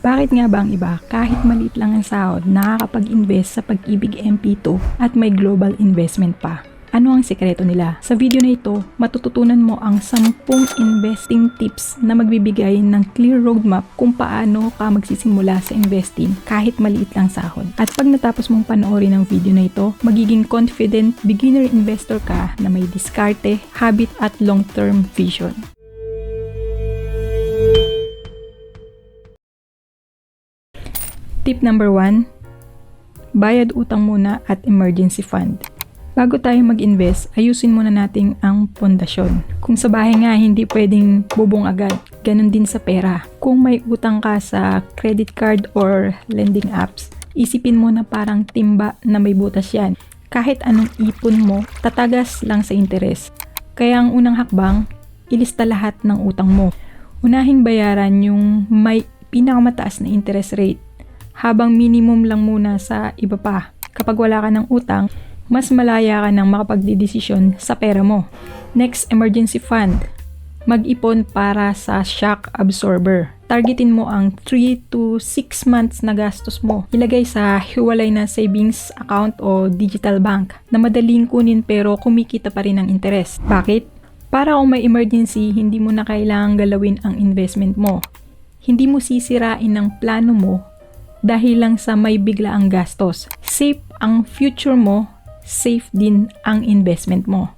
Bakit nga ba ang iba kahit maliit lang ang sahod nakakapag-invest sa Pag-ibig MP2 at may global investment pa? Ano ang sekreto nila? Sa video na ito, matututunan mo ang 10 investing tips na magbibigay ng clear roadmap kung paano ka magsisimula sa investing kahit maliit lang sahod. At pag natapos mong panoorin ang video na ito, magiging confident beginner investor ka na may diskarte, habit at long-term vision. Tip number 1, bayad utang muna at emergency fund. Bago tayo mag-invest, ayusin muna natin ang pundasyon. Kung sa bahay nga, hindi pwedeng bubong agad. Ganon din sa pera. Kung may utang ka sa credit card or lending apps, isipin mo na parang timba na may butas yan. Kahit anong ipon mo, tatagas lang sa interes. Kaya ang unang hakbang, ilista lahat ng utang mo. Unahing bayaran yung may pinakamataas na interest rate, habang minimum lang muna sa iba pa. Kapag wala ka ng utang, mas malaya ka ng makapagdedesisyon sa pera mo. Next, emergency fund. Mag-ipon para sa shock absorber. Targetin mo ang 3 to 6 months na gastos mo. Ilagay sa hiwalay na savings account o digital bank na madaling kunin pero kumikita pa rin ang interes. Bakit? Para kung may emergency, hindi mo na kailangang galawin ang investment mo. Hindi mo sisirain ang plano mo dahil lang sa may bigla ang gastos. Safe ang future mo, safe din ang investment mo.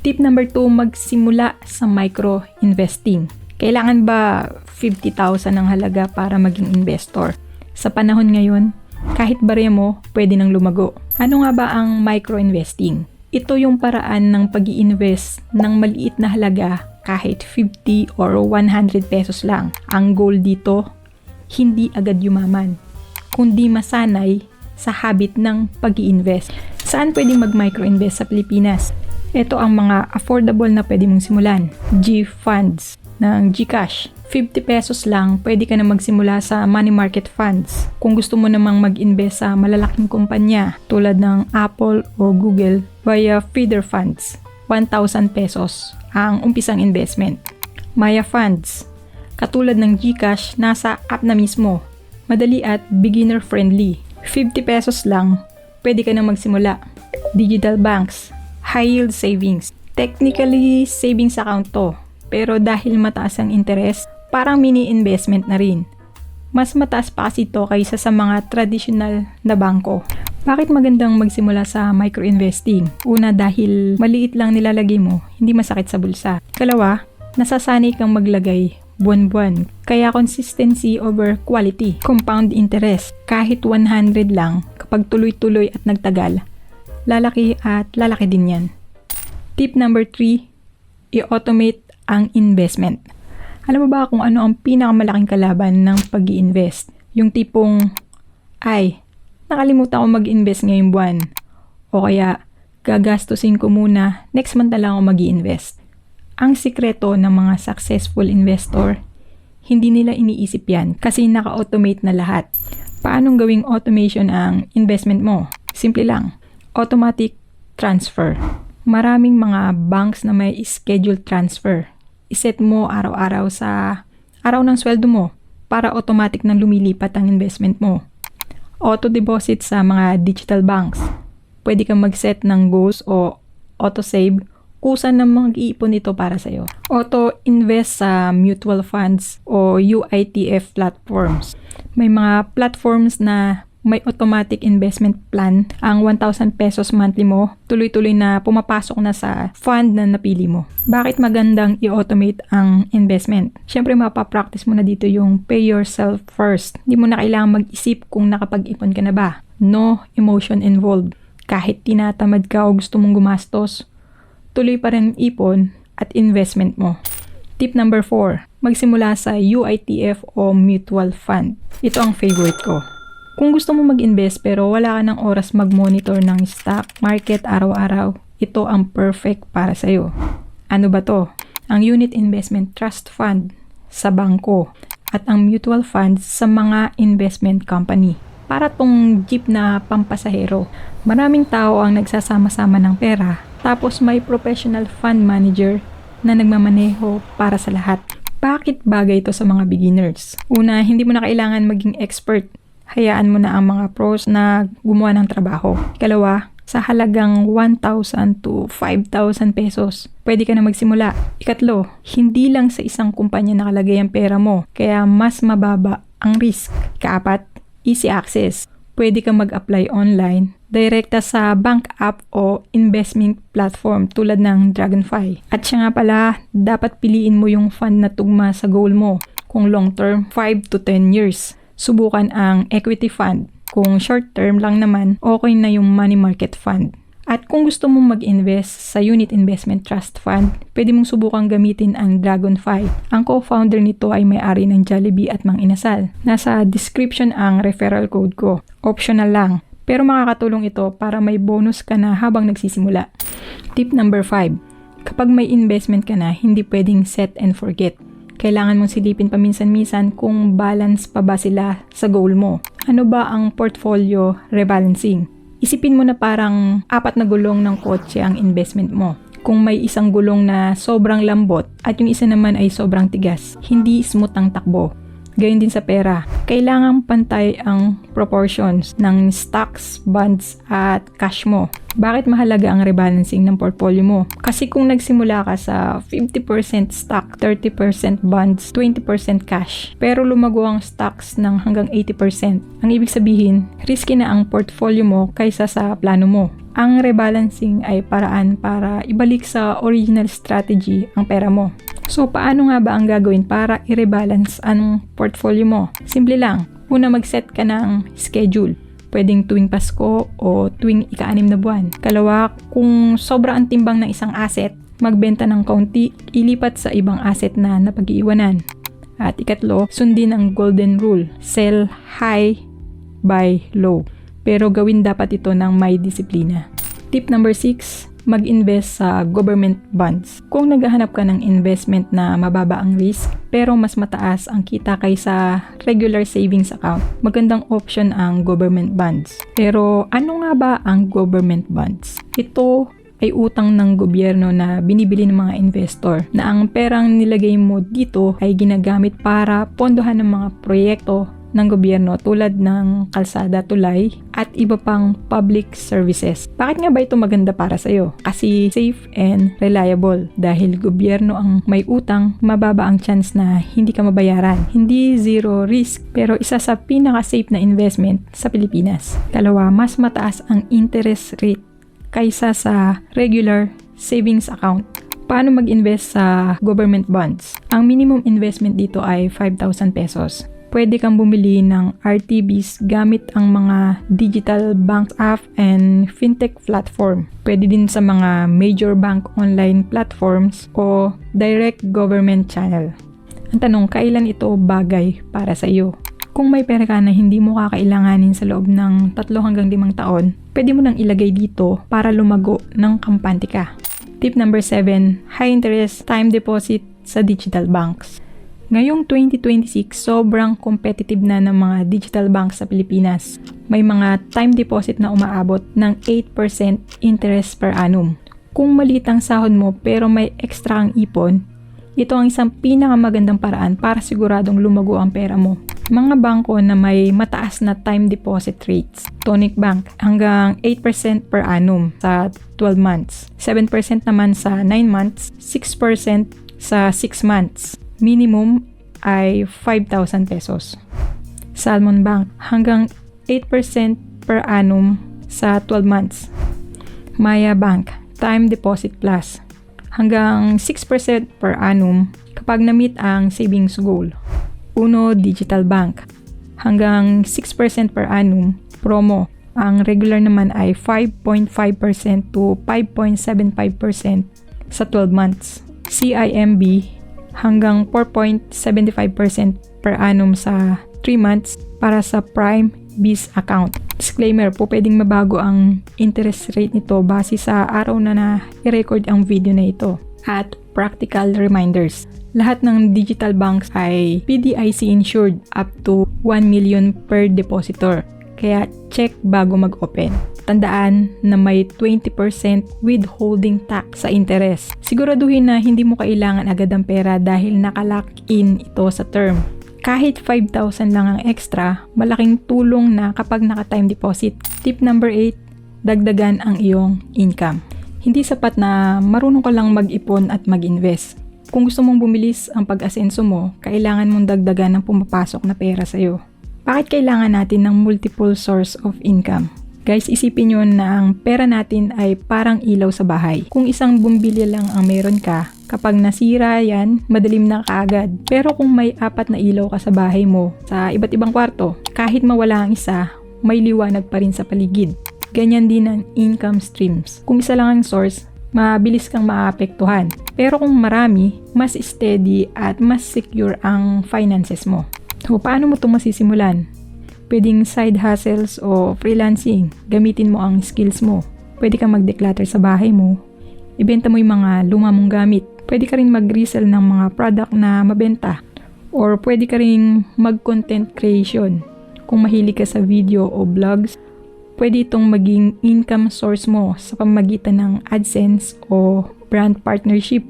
Tip number 2, magsimula sa micro investing. Kailangan ba 50,000 ang halaga para maging investor? Sa panahon ngayon, kahit barya mo, pwede nang lumago. Ano nga ba ang micro investing? Ito yung paraan ng pag-i-invest ng maliit na halaga kahit 50 or 100 pesos lang. Ang goal dito, hindi agad yumaman, kundi masanay sa habit ng pag-i-invest. Saan pwedeng mag-micro-invest sa Pilipinas? Ito ang mga affordable na pwede mong simulan. G-Funds ng GCash. 50 pesos lang, pwede ka na magsimula sa money market funds. Kung gusto mo namang mag-invest sa malalaking kumpanya tulad ng Apple o Google via feeder funds, 1,000 pesos ang umpisang investment. Maya Funds. Katulad ng GCash, nasa app na mismo. Madali at beginner friendly. 50 pesos lang, pwede ka na magsimula. Digital banks, high yield savings. Technically, savings account to. Pero dahil mataas ang interest, parang mini investment na rin. Mas mataas pa kasi ito kaysa sa mga traditional na bangko. Bakit magandang magsimula sa micro-investing? Una, dahil maliit lang nilalagay mo, hindi masakit sa bulsa. Kalawa, nasasanay kang maglagay buwan-buwan. Kaya consistency over quality. Compound interest. Kahit 100 lang, kapag tuloy-tuloy at nagtagal, lalaki at lalaki din yan. Tip number 3, i-automate ang investment. Alam mo ba kung ano ang pinakamalaking kalaban ng pag-i-invest? Yung tipong, nakalimutan ko mag-invest ngayong buwan. O kaya, gagastusin ko muna, next month na lang ako mag-i-invest. Ang sikreto ng mga successful investor, hindi nila iniisip yan kasi naka-automate na lahat. Paanong gawing automation ang investment mo? Simple lang. Automatic transfer. Maraming mga banks na may scheduled transfer. Iset mo araw-araw sa araw ng sweldo mo para automatic nang lumilipat ang investment mo. Auto-deposit sa mga digital banks. Pwede kang mag-set ng goals o auto-save kung saan na mag-iipon ito para sa'yo. Auto-invest sa mutual funds o UITF platforms. May mga platforms na may automatic investment plan. Ang 1,000 pesos monthly mo, tuloy-tuloy na pumapasok na sa fund na napili mo. Bakit magandang i-automate ang investment? Siyempre, mapapractice mo na dito yung pay yourself first. Hindi mo na kailangan mag-isip kung nakapag-ipon ka na ba. No emotion involved. Kahit tinatamad ka o gusto mong gumastos, tuloy pa rin ipon at investment mo. Tip number 4, magsimula sa UITF o mutual fund. Ito ang favorite ko. Kung gusto mo mag-invest pero wala ka ng oras mag-monitor ng stock market araw-araw, ito ang perfect para sa'yo. Ano ba to? Ang unit investment trust fund sa bangko at ang mutual funds sa mga investment company. Para tong jeep na pampasahero. Maraming tao ang nagsasama-sama ng pera. Tapos may professional fund manager na nagmamaneho para sa lahat. Bakit bagay ito sa mga beginners? Una, hindi mo na kailangan maging expert. Hayaan mo na ang mga pros na gumawa ng trabaho. Ikalawa, sa halagang 1,000 to 5,000 pesos, pwede ka na magsimula. Ikatlo, hindi lang sa isang kumpanya nakalagay ang pera mo, kaya mas mababa ang risk. Ikaapat, easy access. Pwede ka mag-apply online, direkta sa bank app o investment platform tulad ng Dragonfy. At siya nga pala, dapat piliin mo yung fund na tugma sa goal mo. Kung long term, 5 to 10 years. Subukan ang equity fund. Kung short term lang naman, okay na yung money market fund. At kung gusto mong mag-invest sa Unit Investment Trust Fund, pwede mong subukang gamitin ang Dragonfy. Ang co-founder nito ay may-ari ng Jollibee at Mang Inasal. Nasa description ang referral code ko. Optional lang, pero makakatulong ito para may bonus ka na habang nagsisimula. Tip number 5. Kapag may investment ka na, hindi pwedeng set and forget. Kailangan mong silipin paminsan-minsan kung balance pa ba sila sa goal mo. Ano ba ang portfolio rebalancing? Isipin mo na parang 4 na gulong ng kotse ang investment mo. Kung may isang gulong na sobrang lambot at yung isa naman ay sobrang tigas, hindi smooth ang takbo. Gayun din sa pera. Kailangang pantay ang proportions ng stocks, bonds, at cash mo. Bakit mahalaga ang rebalancing ng portfolio mo? Kasi kung nagsimula ka sa 50% stock, 30% bonds, 20% cash, pero lumago ang stocks ng hanggang 80%, ang ibig sabihin, risky na ang portfolio mo kaysa sa plano mo. Ang rebalancing ay paraan para ibalik sa original strategy ang pera mo. So, paano nga ba ang gagawin para i-rebalance ang portfolio mo? Simple lang. Una, mag-set ka ng schedule. Pwedeng tuwing Pasko o tuwing ika-6 na buwan. Kalawa, kung sobra ang timbang ng isang asset, magbenta ng kaunti, ilipat sa ibang asset na napag-iiwanan. At ikatlo, sundin ang golden rule. Sell high, buy low. Pero gawin dapat ito ng may disiplina. Tip number 6, mag-invest sa government bonds. Kung naghahanap ka ng investment na mababa ang risk, pero mas mataas ang kita kaysa regular savings account, magandang option ang government bonds. Pero ano nga ba ang government bonds? Ito ay utang ng gobyerno na binibili ng mga investor na ang perang nilagay mo dito ay ginagamit para pondohan ng mga proyekto ng gobyerno tulad ng kalsada, tulay, at iba pang public services. Bakit nga ba ito maganda para sa'yo? Kasi safe and reliable. Dahil gobyerno ang may utang, mababa ang chance na hindi ka mabayaran. Hindi zero risk, pero isa sa pinaka-safe na investment sa Pilipinas. Kalawa, mas mataas ang interest rate kaysa sa regular savings account. Paano mag-invest sa government bonds? Ang minimum investment dito ay 5,000 pesos. Pwede kang bumili ng RTBs gamit ang mga digital bank app and fintech platform. Pwede din sa mga major bank online platforms o direct government channel. Ang tanong, kailan ito bagay para sa iyo? Kung may pera ka na hindi mo kakailanganin sa loob ng 3 hanggang 5 taon, pwede mo nang ilagay dito para lumago ng kampante ka. Tip number 7, high interest time deposit sa digital banks. Ngayong 2026, sobrang competitive na ng mga digital banks sa Pilipinas. May mga time deposit na umaabot ng 8% interest per annum. Kung maliit ang sahod mo pero may extra kang ipon, ito ang isang pinakamagandang paraan para siguradong lumago ang pera mo. Mga bangko na may mataas na time deposit rates. Tonic Bank hanggang 8% per annum sa 12 months. 7% naman sa 9 months, 6% sa 6 months. Minimum ay 5,000 pesos. Salmon Bank hanggang 8% per annum sa 12 months. Maya Bank, Time Deposit Plus hanggang 6% per annum kapag na-meet ang savings goal. Uno Digital Bank hanggang 6% per annum promo. Ang regular naman ay 5.5% to 5.75% sa 12 months. CIMB hanggang 4.75% per annum sa 3 months para sa Prime Biz account. Disclaimer po, pwedeng mabago ang interest rate nito base sa araw na i-record ang video na ito. At practical reminders. Lahat ng digital banks ay PDIC insured up to 1 million per depositor. Kaya check bago mag-open. Tandaan na may 20% withholding tax sa interest. Siguraduhin na hindi mo kailangan agad ang pera dahil nakalock in ito sa term. Kahit 5,000 lang ang extra, malaking tulong na kapag naka-time deposit. Tip number 8, dagdagan ang iyong income. Hindi sapat na marunong ka lang mag-ipon at mag-invest. Kung gusto mong bumilis ang pag-asenso mo, kailangan mong dagdagan ng pumapasok na pera sa'yo. Bakit kailangan natin ng multiple source of income? Guys, isipin nyo na ang pera natin ay parang ilaw sa bahay. Kung isang bumbilya lang ang meron ka, kapag nasira yan, madilim na kaagad. Pero kung may 4 na ilaw ka sa bahay mo, sa iba't ibang kwarto, kahit mawala ang isa, may liwanag pa rin sa paligid. Ganyan din ang income streams. Kung isa lang ang source, mabilis kang maapektuhan. Pero kung marami, mas steady at mas secure ang finances mo. So, paano mo ito masisimulan? Pwedeng side hustles o freelancing. Gamitin mo ang skills mo. Pwede kang mag-declutter sa bahay mo. Ibenta mo yung mga luma mong gamit. Pwede ka rin mag-resell ng mga product na mabenta. Or pwede ka rin mag-content creation. Kung mahilig ka sa video o vlogs, pwede itong maging income source mo sa pamamagitan ng AdSense o brand partnership.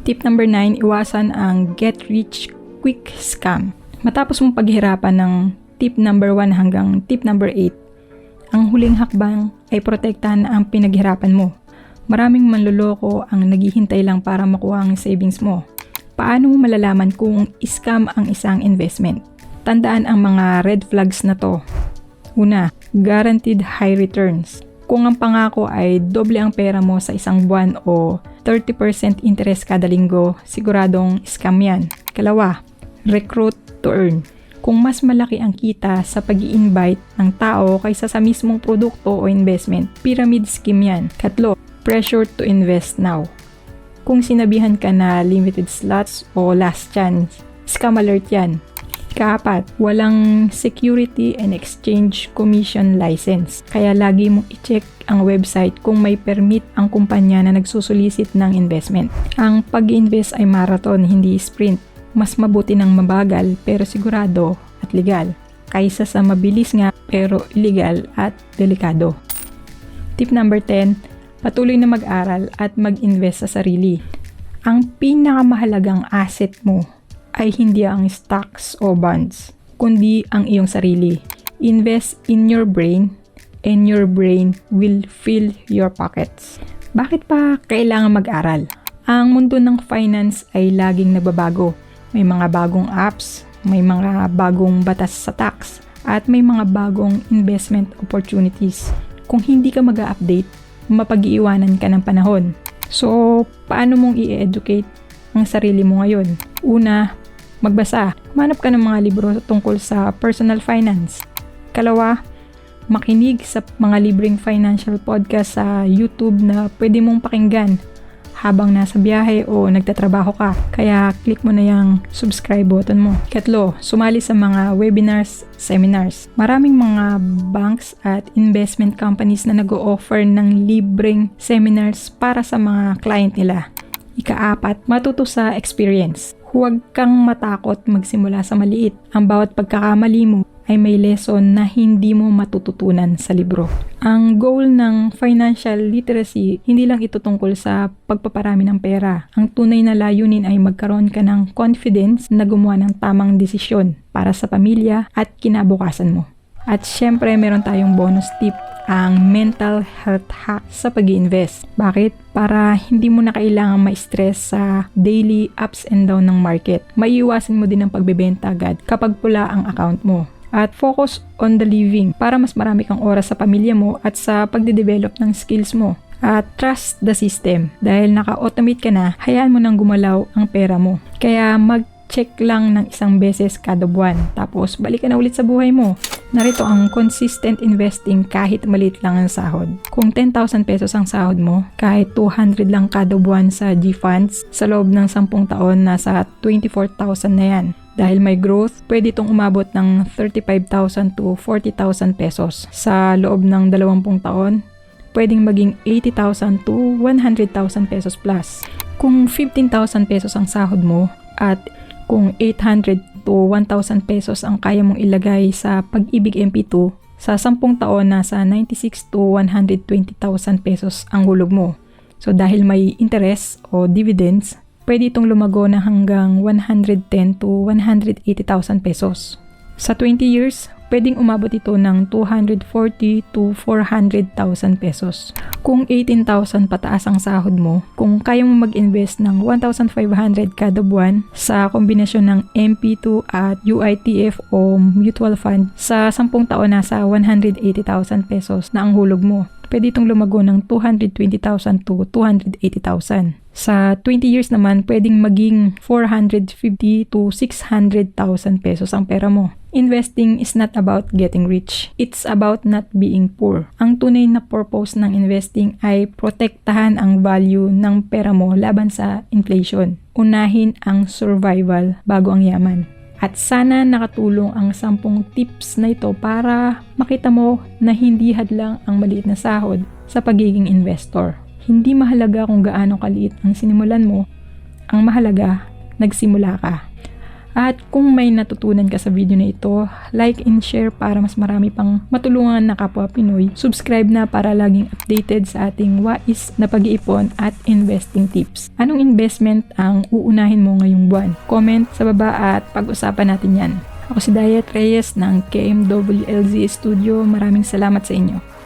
Tip number 9, iwasan ang get rich quick scam. Matapos mong paghirapan ng tip number 1 hanggang tip number 8, ang huling hakbang ay protektahan ang pinaghirapan mo. Maraming manloloko ang naghihintay lang para makuha ang savings mo. Paano mo malalaman kung scam ang isang investment? Tandaan ang mga red flags na to. Una, guaranteed high returns. Kung ang pangako ay doble ang pera mo sa isang buwan o 30% interest kada linggo, siguradong scam yan. Ikalawa, recruit to earn. Kung mas malaki ang kita sa pag-i-invite ng tao kaysa sa mismong produkto o investment, pyramid scheme yan. Katlo, pressure to invest now. Kung sinabihan ka na limited slots o last chance, scam alert yan. Ikaapat, walang security and exchange commission license. Kaya lagi mong i-check ang website kung may permit ang kumpanya na nagsusulisit ng investment. Ang pag-invest ay marathon, hindi sprint. Mas mabuti ng mabagal pero sigurado at legal, kaysa sa mabilis nga pero illegal at delikado. Tip number 10, patuloy na mag-aral at mag-invest sa sarili. Ang pinakamahalagang asset mo ay hindi ang stocks o bonds, kundi ang iyong sarili. Invest in your brain and your brain will fill your pockets. Bakit pa kailangan mag-aral? Ang mundo ng finance ay laging nagbabago. May mga bagong apps, may mga bagong batas sa tax, at may mga bagong investment opportunities. Kung hindi ka mag-update, mapag-iiwanan ka ng panahon. So, paano mong i-educate ang sarili mo ngayon? Una, magbasa. Humanap ka ng mga libro tungkol sa personal finance. Kalawa, makinig sa mga libreng financial podcast sa YouTube na pwede mong pakinggan habang nasa biyahe o nagtatrabaho ka. Kaya click mo na yung subscribe button mo. Katlo, sumali sa mga webinars, seminars. Maraming mga banks at investment companies na nag-o-offer ng libreng seminars para sa mga client nila. Ikaapat, matuto sa experience. Huwag kang matakot magsimula sa maliit. Ang bawat pagkakamali mo ay may lesson na hindi mo matututunan sa libro. Ang goal ng financial literacy, hindi lang ito tungkol sa pagpaparami ng pera. Ang tunay na layunin ay magkaroon ka ng confidence na gumawa ng tamang desisyon para sa pamilya at kinabukasan mo. At syempre, meron tayong bonus tip, ang mental health hack sa pag-i-invest. Bakit? Para hindi mo na kailangan ma-stress sa daily ups and down ng market. Maiiwasan mo din ang pagbebenta agad kapag pula ang account mo. At focus on the living para mas marami kang oras sa pamilya mo at sa pagde-develop ng skills mo. At trust the system. Dahil naka-automate ka na, hayaan mo nang gumalaw ang pera mo. Kaya mag-check lang ng isang beses kada buwan. Tapos balik ka na ulit sa buhay mo. Narito ang consistent investing kahit maliit lang ang sahod. Kung 10,000 pesos ang sahod mo, kahit 200 lang kada buwan sa G-Funds, sa loob ng 10 taon, nasa 24,000 na yan. Dahil may growth, pwede itong umabot ng 35,000 to 40,000 pesos. Sa loob ng 20 taon, pwedeng maging 80,000 to 100,000 pesos plus. Kung 15,000 pesos ang sahod mo at kung 800 to 1,000 pesos ang kaya mong ilagay sa Pag-ibig MP2, sa 10 taon nasa 96 to 120,000 pesos ang hulog mo. So dahil may interest o dividends, pwede itong lumago na hanggang 110 to 180,000 pesos. Sa 20 years, pwedeng umabot ito ng 240 to 400,000 pesos. Kung 18,000 pataas ang sahod mo, kung kaya mo mag-invest ng 1,500 kada buwan sa kombinasyon ng MP2 at UITF o mutual fund, sa 10 taon nasa 180,000 pesos na ang hulog mo. Pwede itong lumago ng 220,000 to 280,000. Sa 20 years naman, pwedeng maging 450 to 600,000 pesos ang pera mo. Investing is not about getting rich. It's about not being poor. Ang tunay na purpose ng investing ay protektahan ang value ng pera mo laban sa inflation. Unahin ang survival bago ang yaman. At sana nakatulong ang 10 tips na ito para makita mo na hindi hadlang ang maliit na sahod sa pagiging investor. Hindi mahalaga kung gaano kaliit ang sinimulan mo, ang mahalaga, nagsimula ka. At kung may natutunan ka sa video na ito, like and share para mas marami pang matulungan na kapwa Pinoy. Subscribe na para laging updated sa ating wais na pag-iipon at investing tips. Anong investment ang uunahin mo ngayong buwan? Comment sa baba at pag-usapan natin yan. Ako si Dayet Reyes ng KMWLZ Studio. Maraming salamat sa inyo.